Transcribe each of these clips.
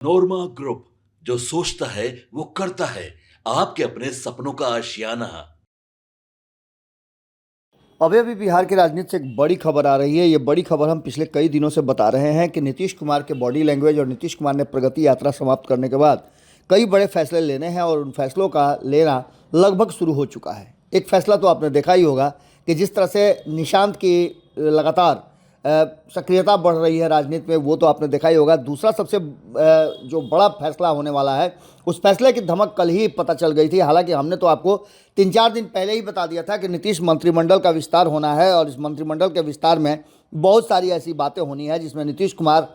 नोरमा group, जो सोचता है वो करता है। आपके अपने सपनों का आशियाना। अभी अभी बिहार की राजनीति से एक बड़ी खबर आ रही है। ये बड़ी खबर हम पिछले कई दिनों से बता रहे हैं कि नीतीश कुमार के बॉडी लैंग्वेज और नीतीश कुमार ने प्रगति यात्रा समाप्त करने के बाद कई बड़े फैसले लेने हैं और उन फैसलों का लेना लगभग शुरू हो चुका है। एक फैसला तो आपने देखा ही होगा कि जिस तरह से निशांत की लगातार सक्रियता बढ़ रही है राजनीति में, वो तो आपने देखा ही होगा। दूसरा सबसे जो बड़ा फैसला होने वाला है, उस फैसले की धमक कल ही पता चल गई थी। हालांकि हमने तो आपको 3-4 दिन पहले ही बता दिया था कि नीतीश मंत्रिमंडल का विस्तार होना है और इस मंत्रिमंडल के विस्तार में बहुत सारी ऐसी बातें होनी है जिसमें नीतीश कुमार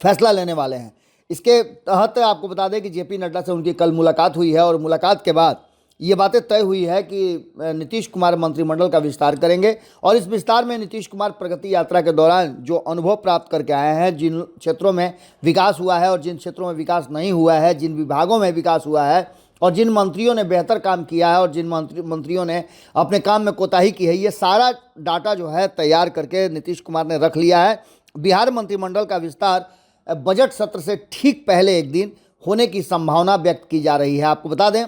फैसला लेने वाले हैं। इसके तहत आपको बता दें कि जेपी नड्डा से उनकी कल मुलाकात हुई है और मुलाकात के बाद ये बातें तय हुई है कि नीतीश कुमार मंत्रिमंडल का विस्तार करेंगे और इस विस्तार में नीतीश कुमार प्रगति यात्रा के दौरान जो अनुभव प्राप्त करके आए हैं, जिन क्षेत्रों में विकास हुआ है और जिन क्षेत्रों में विकास नहीं हुआ है, जिन विभागों में विकास हुआ है और जिन मंत्रियों ने बेहतर काम किया है और जिन मंत्रियों ने अपने काम में कोताही की है, ये सारा डाटा जो है तैयार करके नीतीश कुमार ने रख लिया है। बिहार मंत्रिमंडल का विस्तार बजट सत्र से ठीक पहले एक दिन होने की संभावना व्यक्त की जा रही है। आपको बता दें,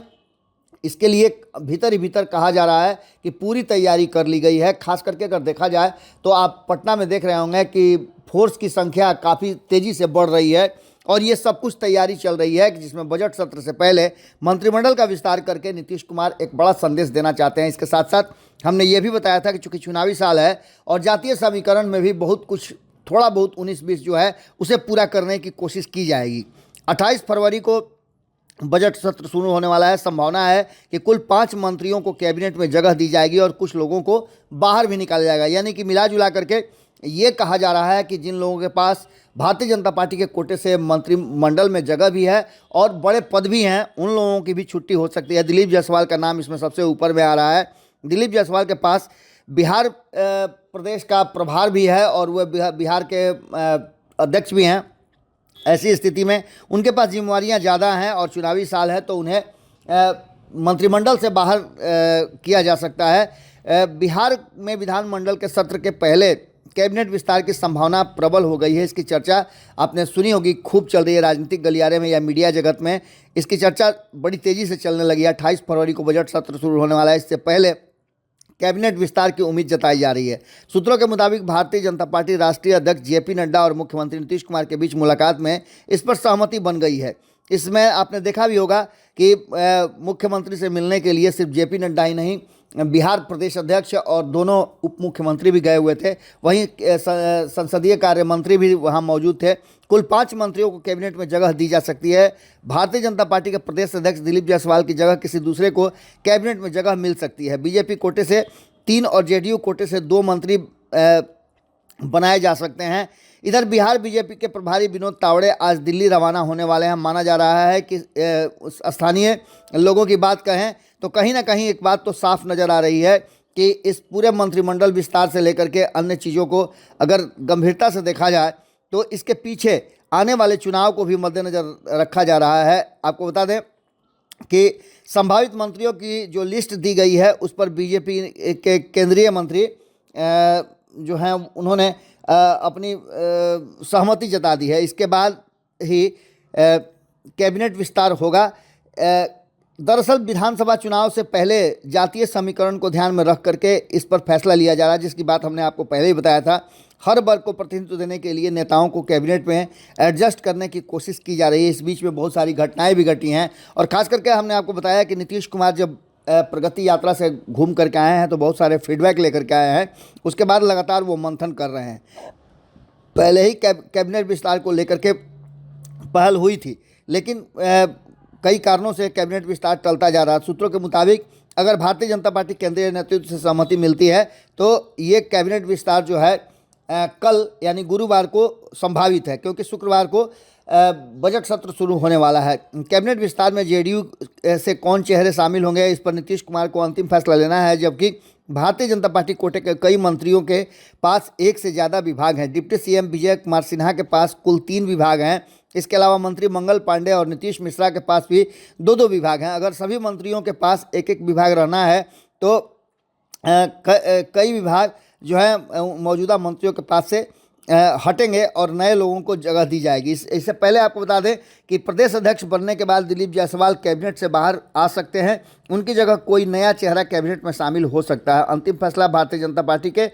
इसके लिए भीतर ही भीतर कहा जा रहा है कि पूरी तैयारी कर ली गई है। खास करके अगर देखा जाए तो आप पटना में देख रहे होंगे कि फोर्स की संख्या काफ़ी तेज़ी से बढ़ रही है और ये सब कुछ तैयारी चल रही है कि जिसमें बजट सत्र से पहले मंत्रिमंडल का विस्तार करके नीतीश कुमार एक बड़ा संदेश देना चाहते हैं। इसके साथ साथ हमने ये भी बताया था कि चूंकि चुनावी साल है और जातीय समीकरण में भी बहुत कुछ थोड़ा बहुत 19-20 जो है उसे पूरा करने की कोशिश की जाएगी। 28 फरवरी को बजट सत्र शुरू होने वाला है। संभावना है कि कुल 5 मंत्रियों को कैबिनेट में जगह दी जाएगी और कुछ लोगों को बाहर भी निकाला जाएगा। यानी कि मिला जुला करके ये कहा जा रहा है कि जिन लोगों के पास भारतीय जनता पार्टी के कोटे से मंत्रिमंडल में जगह भी है और बड़े पद भी हैं, उन लोगों की भी छुट्टी हो सकती है। दिलीप जायसवाल का नाम इसमें सबसे ऊपर में आ रहा है। दिलीप जायसवाल के पास बिहार प्रदेश का प्रभार भी है और वह बिहार के अध्यक्ष भी हैं। ऐसी स्थिति में उनके पास जिम्मेवारियां ज़्यादा हैं और चुनावी साल है तो उन्हें मंत्रिमंडल से बाहर किया जा सकता है। बिहार में विधानमंडल के सत्र के पहले कैबिनेट विस्तार की संभावना प्रबल हो गई है। इसकी चर्चा आपने सुनी होगी, खूब चल रही है राजनीतिक गलियारे में या मीडिया जगत में। इसकी चर्चा बड़ी तेज़ी से चलने लगी है। 28 फरवरी को बजट सत्र शुरू होने वाला है। इससे पहले कैबिनेट विस्तार की उम्मीद जताई जा रही है। सूत्रों के मुताबिक भारतीय जनता पार्टी राष्ट्रीय अध्यक्ष जेपी नड्डा और मुख्यमंत्री नीतीश कुमार के बीच मुलाकात में इस पर सहमति बन गई है। इसमें आपने देखा भी होगा कि मुख्यमंत्री से मिलने के लिए सिर्फ जेपी नड्डा ही नहीं, बिहार प्रदेश अध्यक्ष और दोनों उप मुख्यमंत्री भी गए हुए थे। वहीं संसदीय कार्य मंत्री भी वहां मौजूद थे। कुल 5 मंत्रियों को कैबिनेट में जगह दी जा सकती है। भारतीय जनता पार्टी के प्रदेश अध्यक्ष दिलीप जायसवाल की जगह किसी दूसरे को कैबिनेट में जगह मिल सकती है। बीजेपी कोटे से 3 और जेडीयू कोटे से 2 मंत्री बनाए जा सकते हैं। इधर बिहार बीजेपी के प्रभारी विनोद तावड़े आज दिल्ली रवाना होने वाले हैं। माना जा रहा है कि स्थानीय लोगों की बात कहें तो कहीं ना कहीं एक बात तो साफ नज़र आ रही है कि इस पूरे मंत्रिमंडल विस्तार से लेकर के अन्य चीज़ों को अगर गंभीरता से देखा जाए तो इसके पीछे आने वाले चुनाव को भी मद्देनज़र रखा जा रहा है। आपको बता दें कि संभावित मंत्रियों की जो लिस्ट दी गई है उस पर बीजेपी के केंद्रीय मंत्री जो हैं उन्होंने अपनी सहमति जता दी है। इसके बाद ही कैबिनेट विस्तार होगा। दरअसल विधानसभा चुनाव से पहले जातीय समीकरण को ध्यान में रख करके इस पर फैसला लिया जा रहा है, जिसकी बात हमने आपको पहले ही बताया था। हर वर्ग को प्रतिनिधित्व देने के लिए नेताओं को कैबिनेट में एडजस्ट करने की कोशिश की जा रही है। इस बीच में बहुत सारी घटनाएं भी घटी हैं और खास करके हमने आपको बताया कि नीतीश कुमार जब प्रगति यात्रा से घूम करके आए हैं तो बहुत सारे फीडबैक लेकर के आए हैं। उसके बाद लगातार वो मंथन कर रहे हैं। पहले ही कैबिनेट विस्तार को लेकर के पहल हुई थी, लेकिन कई कारणों से कैबिनेट विस्तार टलता जा रहा है। सूत्रों के मुताबिक अगर भारतीय जनता पार्टी केंद्रीय नेतृत्व से सहमति मिलती है तो ये कैबिनेट विस्तार जो है कल यानी गुरुवार को संभावित है, क्योंकि शुक्रवार को बजट सत्र शुरू होने वाला है। कैबिनेट विस्तार में जेडीयू से कौन चेहरे शामिल होंगे, इस पर नीतीश कुमार को अंतिम फैसला लेना है, जबकि भारतीय जनता पार्टी कोटे के कई मंत्रियों के पास एक से ज़्यादा विभाग हैं। डिप्टी सीएम विजय कुमार सिन्हा के पास कुल 3 विभाग हैं। इसके अलावा मंत्री मंगल पांडे और नीतीश मिश्रा के पास भी 2-2 विभाग हैं। अगर सभी मंत्रियों के पास एक एक विभाग रहना है तो कई विभाग जो है मौजूदा मंत्रियों के पास से हटेंगे और नए लोगों को जगह दी जाएगी। इससे पहले आपको बता दें कि प्रदेश अध्यक्ष बनने के बाद दिलीप जायसवाल कैबिनेट से बाहर आ सकते हैं, उनकी जगह कोई नया चेहरा कैबिनेट में शामिल हो सकता है। अंतिम फैसला भारतीय जनता पार्टी के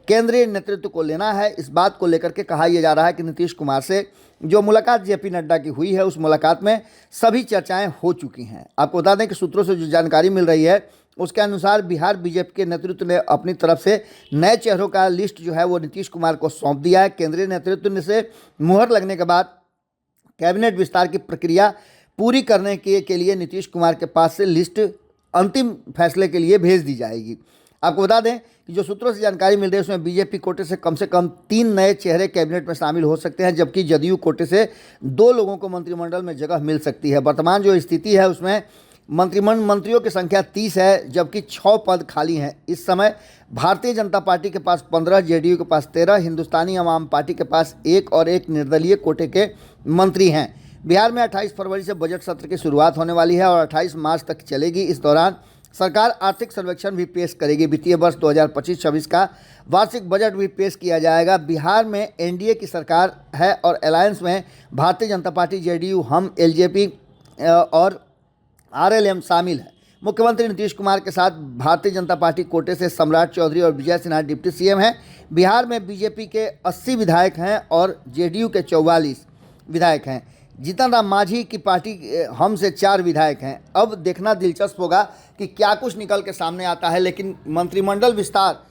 केंद्रीय नेतृत्व को लेना है। इस बात को लेकर के कहा यह जा रहा है कि नीतीश कुमार से जो मुलाकात जेपी नड्डा की हुई है, उस मुलाकात में सभी चर्चाएं हो चुकी हैं। आपको बता दें कि सूत्रों से जो जानकारी मिल रही है उसके अनुसार बिहार बीजेपी के नेतृत्व ने अपनी तरफ से नए चेहरों का लिस्ट जो है वो नीतीश कुमार को सौंप दिया है। केंद्रीय नेतृत्व से मुहर लगने के बाद कैबिनेट विस्तार की प्रक्रिया पूरी करने के लिए नीतीश कुमार के पास से लिस्ट अंतिम फैसले के लिए भेज दी जाएगी। आपको बता दें कि जो सूत्रों से जानकारी मिल रही है उसमें बीजेपी कोटे से कम 3 नए चेहरे कैबिनेट में शामिल हो सकते हैं, जबकि जदयू कोटे से 2 लोगों को मंत्रिमंडल में जगह मिल सकती है। वर्तमान जो स्थिति है उसमें मंत्रियों की संख्या 30 है, जबकि 6 पद खाली हैं। इस समय भारतीय जनता पार्टी के पास 15, जेडीयू के पास 13, हिंदुस्तानी अवाम पार्टी के पास 1 और 1 निर्दलीय कोटे के मंत्री हैं। बिहार में 28 फरवरी से बजट सत्र की शुरुआत होने वाली है और 28 मार्च तक चलेगी। इस दौरान सरकार आर्थिक सर्वेक्षण भी पेश करेगी। वित्तीय वर्ष 2025-26 का वार्षिक बजट भी पेश किया जाएगा। बिहार में एनडीए की सरकार है और अलायंस में भारतीय जनता पार्टी, जेडीयू, हम, एलजेपी और आरएलएम शामिल है। मुख्यमंत्री नीतीश कुमार के साथ भारतीय जनता पार्टी कोटे से सम्राट चौधरी और विजय सिन्हा डिप्टी सीएम हैं। बिहार में बीजेपी के 80 विधायक हैं और जेडीयू के 44 विधायक हैं। जीतन राम मांझी की पार्टी हम से 4 विधायक हैं। अब देखना दिलचस्प होगा कि क्या कुछ निकल के सामने आता है, लेकिन मंत्रिमंडल विस्तार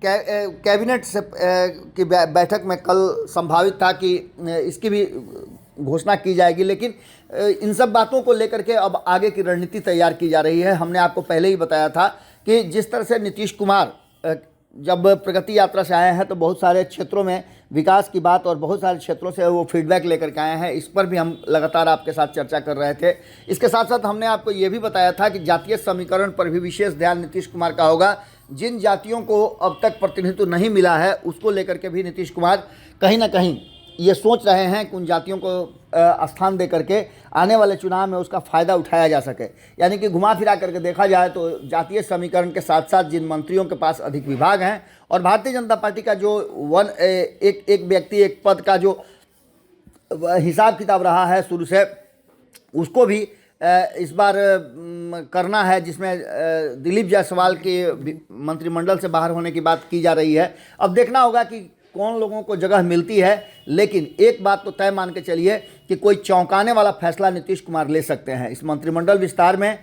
कैबिनेट से की बैठक में कल संभावित था कि इसकी भी घोषणा की जाएगी, लेकिन इन सब बातों को लेकर के अब आगे की रणनीति तैयार की जा रही है। हमने आपको पहले ही बताया था कि जिस तरह से नीतीश कुमार जब प्रगति यात्रा से आए हैं तो बहुत सारे क्षेत्रों में विकास की बात और बहुत सारे क्षेत्रों से वो फीडबैक लेकर के आए हैं। इस पर भी हम लगातार आपके साथ चर्चा कर रहे थे। इसके साथ साथ हमने आपको ये भी बताया था कि जातीय समीकरण पर भी विशेष ध्यान नीतीश कुमार का होगा। जिन जातियों को अब तक प्रतिनिधित्व नहीं मिला है उसको लेकर के भी नीतीश कुमार कहीं ना कहीं ये सोच रहे हैं कि उन जातियों को स्थान दे करके आने वाले चुनाव में उसका फ़ायदा उठाया जा सके। यानी कि घुमा फिरा करके देखा जाए तो जातीय समीकरण के साथ साथ जिन मंत्रियों के पास अधिक विभाग हैं और भारतीय जनता पार्टी का जो एक व्यक्ति एक पद का जो हिसाब किताब रहा है शुरू से, उसको भी इस बार करना है, जिसमें दिलीप जायसवाल के मंत्रिमंडल से बाहर होने की बात की जा रही है। अब देखना होगा कि कौन लोगों को जगह मिलती है, लेकिन एक बात तो तय मान के चलिए कि कोई चौंकाने वाला फैसला नीतीश कुमार ले सकते हैं। इस मंत्रिमंडल विस्तार में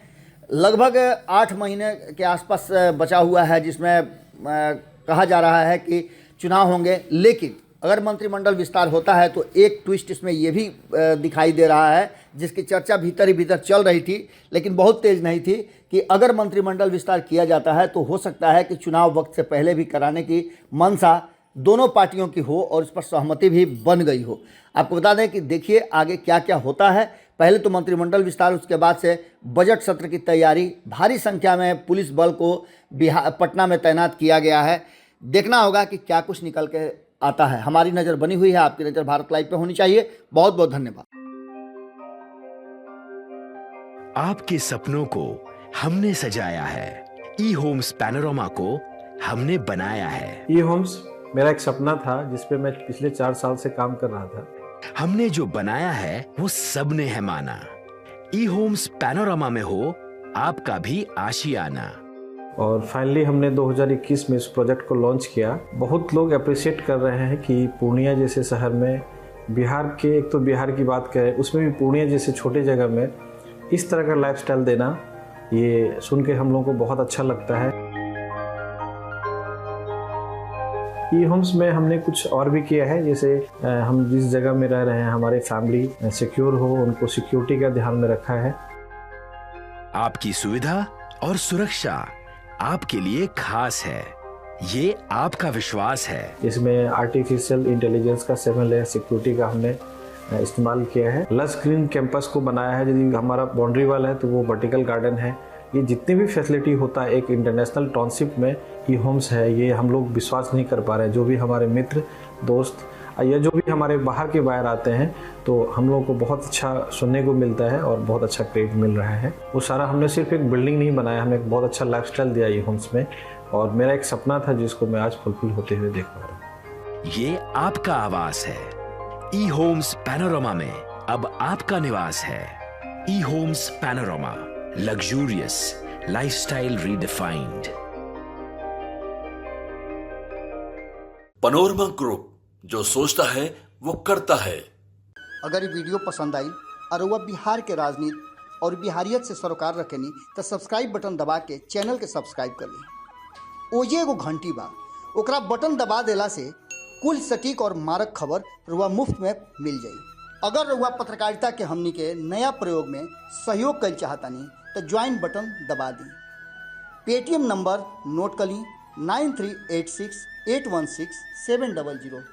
लगभग 8 महीने के आसपास बचा हुआ है, जिसमें कहा जा रहा है कि चुनाव होंगे। लेकिन अगर मंत्रिमंडल विस्तार होता है तो एक ट्विस्ट इसमें यह भी दिखाई दे रहा है, जिसकी चर्चा भीतर ही भीतर चल रही थी लेकिन बहुत तेज़ नहीं थी, कि अगर मंत्रिमंडल विस्तार किया जाता है तो हो सकता है कि चुनाव वक्त से पहले भी कराने की मंशा दोनों पार्टियों की हो और इस पर सहमति भी बन गई हो। आपको बता दें कि देखिए आगे क्या क्या होता है। पहले तो मंत्रिमंडल विस्तार, उसके बाद से बजट सत्र की तैयारी। भारी संख्या में पुलिस बल को पटना में तैनात किया गया है। देखना होगा कि क्या कुछ निकल के आता है। हमारी नज़र बनी हुई है, आपकी नज़र भारत लाइव पे होनी चाहिए। बहुत बहुत धन्यवाद। आपके सपनों को हमने सजाया है, ई होम्स पैनोरामा को हमने बनाया है। ई होम्स मेरा एक सपना था जिस पे मैं पिछले 4 साल से काम कर रहा था। हमने जो बनाया है वो सबने है माना। ई होम्स पैनोरामा में हो आपका भी आशियाना। और फाइनली हमने 2021 में इस प्रोजेक्ट को लॉन्च किया। बहुत लोग अप्रिशिएट कर रहे हैं कि पूर्णिया जैसे शहर में, बिहार के, एक तो बिहार की बात करें उसमें भी पूर्णिया जैसे छोटे जगह में इस तरह का लाइफस्टाइल देना, ये सुन के हम लोगों को बहुत अच्छा लगता है। ई होम्स में हमने कुछ और भी किया है, जैसे हम जिस जगह में रह रहे हैं हमारे फैमिली सिक्योर हो, उनको सिक्योरिटी का ध्यान में रखा है। आपकी सुविधा और सुरक्षा आपके लिए खास है, ये आपका विश्वास है। इसमें आर्टिफिशियल इंटेलिजेंस का 7 लेयर सिक्योरिटी का हमने इस्तेमाल किया है। लस ग्रीन कैंपस को बनाया है। यदि हमारा बाउंड्री वाल है तो वो वर्टिकल गार्डन है। ये जितनी भी फैसिलिटी होता है एक इंटरनेशनल टाउनशिप में ई होम्स है, ये हम लोग विश्वास नहीं कर पा रहे हैं। जो भी हमारे मित्र दोस्त या जो भी हमारे बाहर के बाहर आते हैं तो हम लोगों को बहुत अच्छा सुनने को मिलता है और बहुत अच्छा क्रेडिट मिल रहा है। वो सारा हमने सिर्फ एक बिल्डिंग नहीं बनाया, हमें एक बहुत अच्छा लाइफस्टाइल दिया ई होम्स में, और मेरा एक सपना था जिसको मैं आज फुलफिल होते हुए देख पा रहा हूँ। ये आपका आवास है। ई होम्स पैनोरमा में अब आपका निवास है। E Homes Panorama, luxurious lifestyle redefined. Panorama group, जो सोचता है वो करता है। अगर ये वीडियो पसंद आई और वह बिहार के राजनीति और बिहारियत से सरोकार रखेनी तो सब्सक्राइब बटन दबा के चैनल के सब्सक्राइब कर ली। ओजे एगो घंटी बा, ओकरा बटन दबा देला से कुल सटीक और मारक खबर रुआ मुफ्त में मिल जाई। अगर रुआ पत्रकारिता के हमनी के नया प्रयोग में सहयोग कर चाहतानी तो ज्वाइन बटन दबा दी। पेटीएम नंबर नोट कर ली 9386816700।